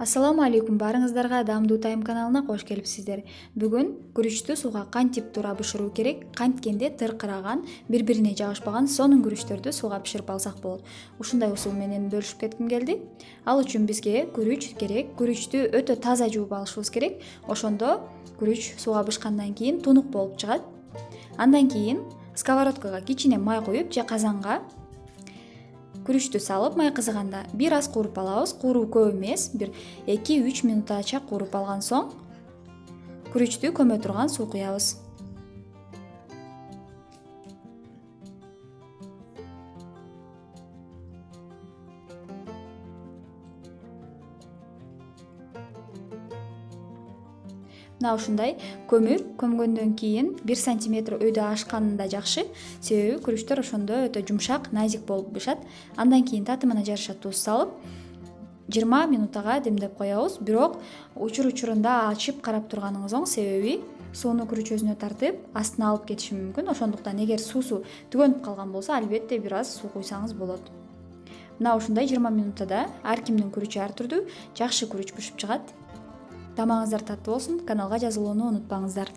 Ассаламу алейкум, барыңыздарга Дамдуу Тайм каналына кош келипсиздер. Бүгүн күрүчтү сууга кантип туура бышыруу керек, канткенде тыркыраган, бири-бирине жагышпаган сонун күрүчтөрдү сууга бышырып алсак болот. Ушундай усул менен бөлүшүп кетким келди. Ал үчүн бизге күрүч керек. Күрүчтү өтө таза жууп алышыбыз керек. Ошондо күрүч сууга бышкандан кийин тунук болуп чыгат. Андан кийин сковородкага кичине май коюп же казанга күрүчтү салып, май кызыганда бир аз кууруп алабыз. Кууруу көп эмес, бир 2-3 минутача кууруп алган соң күрүчтү көмө турган суу куябыз. Мына ушундай көмүр көмгөндөн кийин 1 сантиметр өйдө ашканында жакшы. Себеби күрүчтөр ошондо өтө жумшак, назик болуп бышат. Андан кийин татымына жараша туз салып 20 минутага демдеп коебуз. Бирок учурунда ачып карап турганыңыз оң, себеби сууну күрүч өзүнө тартып, астына алып кетиши мүмкүн. Ошондуктан эгер суусу түгөнүп калган болсо, албетте бир аз суу куйсаңыз болот. Мына ушундай 20 минутада ар кимдин күрүчү ар түрдүү, жакшы күрүч бышып чыгат. Тамагыңыздар таттуу болсун, каналга жазылууну унутпаңыздар.